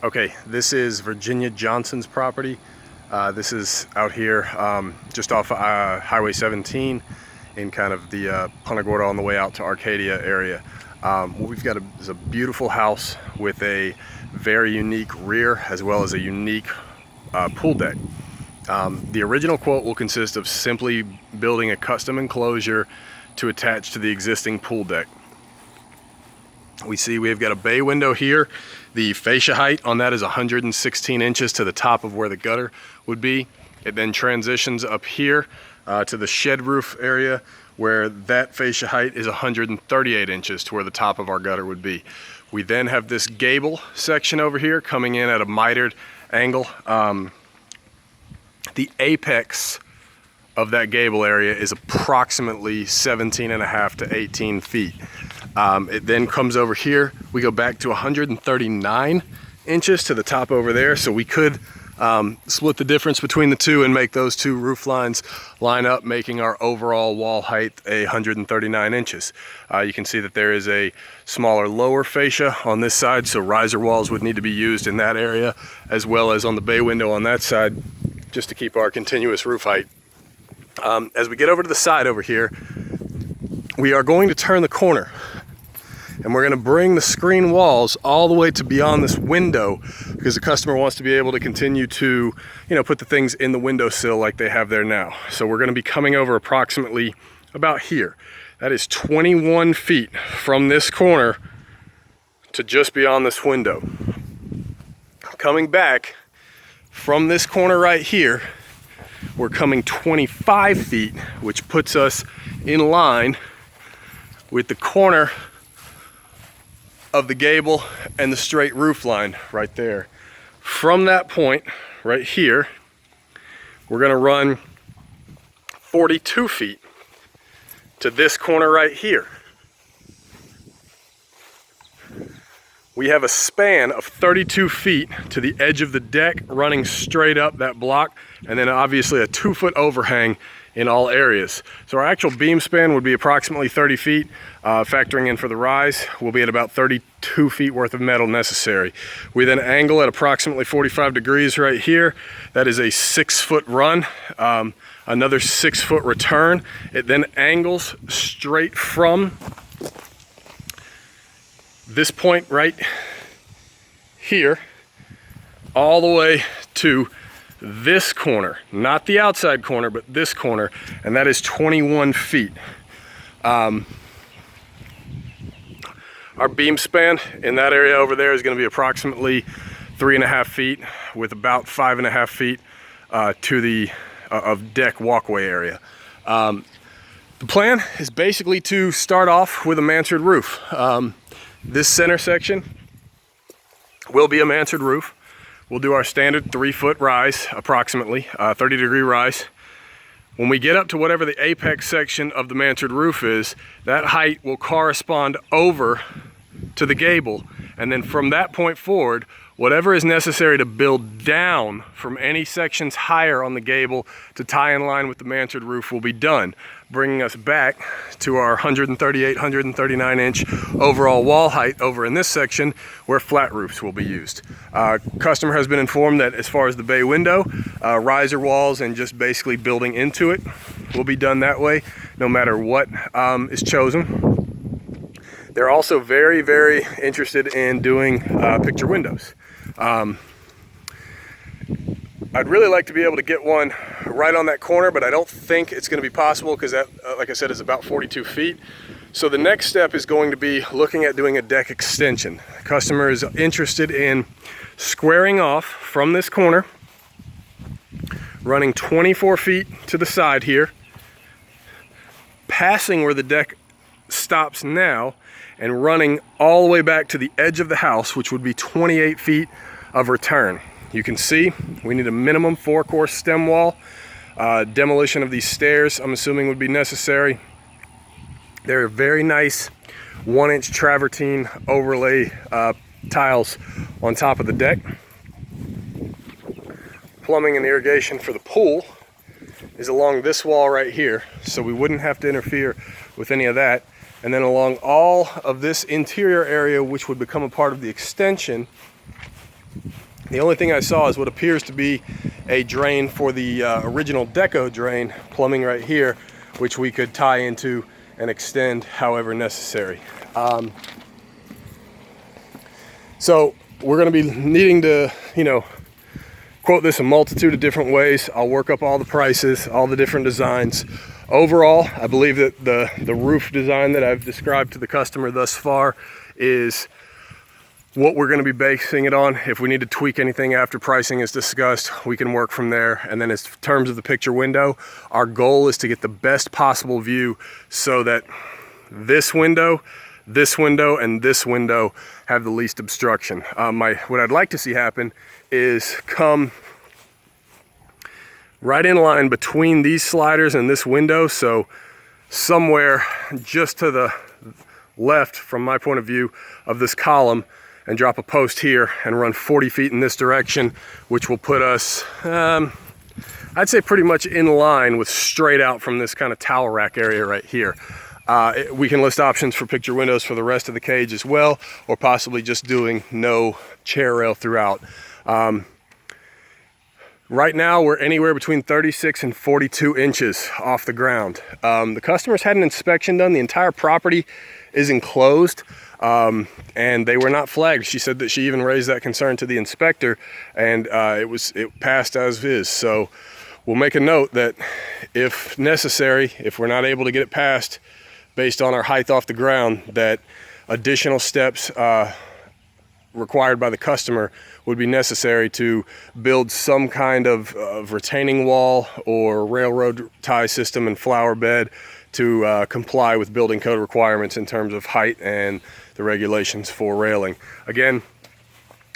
Okay, this is Virginia Johnson's property. This is out here just off Highway 17 in kind of the Punta Gorda on the way out to Arcadia area. What we've got is a beautiful house with a very unique rear as well as a unique pool deck. The original quote will consist of simply building a custom enclosure to attach to the existing pool deck. We see we've got a bay window here. The fascia height on that is 116 inches to the top of where the gutter would be. It then transitions up here to the shed roof area where that fascia height is 138 inches to where the top of our gutter would be. We then have this gable section over here coming in at a mitered angle. The apex of that gable area is approximately 17.5 to 18 feet. It then comes over here. We go back to 139 inches to the top over there. So we could split the difference between the two and make those two roof lines line up, making our overall wall height 139 inches. You can see that there is a smaller lower fascia on this side, so riser walls would need to be used in that area, as well as on the bay window on that side, just to keep our continuous roof height. As we get over to the side over here, we are going to turn the corner. And we're gonna bring the screen walls all the way to beyond this window because the customer wants to be able to continue to, put the things in the windowsill like they have there now. So we're gonna be coming over approximately about here. That is 21 feet from this corner to just beyond this window. Coming back from this corner right here, we're coming 25 feet, which puts us in line with the corner of the gable and the straight roof line right there. From that point right here, we're gonna run 42 feet to this corner right here. We have a span of 32 feet to the edge of the deck running straight up that block, and then obviously a 2-foot overhang in all areas. So our actual beam span would be approximately 30 feet. Factoring in for the rise, we'll be at about 32 feet worth of metal necessary. We then angle at approximately 45 degrees right here. That is a 6-foot run, another 6-foot return. It then angles straight from this point right here all the way to this corner, not the outside corner, but this corner, and that is 21 feet. Our beam span in that area over there is going to be approximately 3.5 feet with about 5.5 feet to the of deck walkway area. The plan is basically to start off with a mansard roof. This center section will be a mansard roof. We'll do our standard 3-foot rise, approximately 30-degree rise. When we get up to whatever the apex section of the mansard roof is, that height will correspond over to the gable. And then from that point forward, whatever is necessary to build down from any sections higher on the gable to tie in line with the mansard roof will be done, bringing us back to our 138, 139 inch overall wall height over in this section where flat roofs will be used. Customer has been informed that as far as the bay window, riser walls and just basically building into it will be done that way, no matter what is chosen. They're also very, very interested in doing picture windows. I'd really like to be able to get one right on that corner, but I don't think it's going to be possible because that, like I said, is about 42 feet. So the next step is going to be looking at doing a deck extension. The customer is interested in squaring off from this corner, running 24 feet to the side here, passing where the deck stops now, and running all the way back to the edge of the house, which would be 28 feet of return. You can see we need a minimum 4-course stem wall. Demolition of these stairs, I'm assuming, would be necessary. They're very nice 1-inch travertine overlay tiles on top of the deck. Plumbing and irrigation for the pool is along this wall right here, so we wouldn't have to interfere with any of that. And then along all of this interior area, which would become a part of the extension, The only thing I saw is what appears to be a drain for the original deco drain plumbing right here, which we could tie into and extend however necessary. So we're going to be needing to, quote this a multitude of different ways. I'll work up all the prices, all the different designs. Overall, I believe that the roof design that I've described to the customer thus far is what we're going to be basing it on. If we need to tweak anything after pricing is discussed, we can work from there. And then in terms of the picture window, our goal is to get the best possible view so that this window, and this window have the least obstruction. What I'd like to see happen is come right in line between these sliders and this window. So somewhere just to the left, from my point of view, of this column, and drop a post here and run 40 feet in this direction, which will put us, I'd say pretty much in line with straight out from this kind of towel rack area right here. We can list options for picture windows for the rest of the cage as well, or possibly just doing no chair rail throughout. Right now, we're anywhere between 36 and 42 inches off the ground. The customers had an inspection done. The entire property is enclosed, and they were not flagged. She said that she even raised that concern to the inspector, and it passed as is. So we'll make a note that if necessary, if we're not able to get it passed based on our height off the ground, that additional steps required by the customer would be necessary to build some kind of retaining wall or railroad tie system and flower bed to comply with building code requirements in terms of height and the regulations for railing. Again,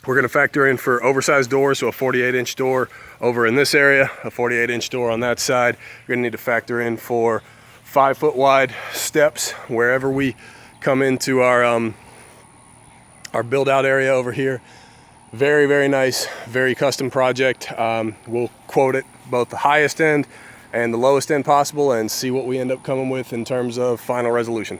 we're going to factor in for oversized doors, so a 48-inch door over in this area, a 48-inch door on that side. You're going to need to factor in for 5-foot wide steps wherever we come into our build out area over here. Very, very nice, very custom project. We'll quote it both the highest end and the lowest end possible and see what we end up coming with in terms of final resolution.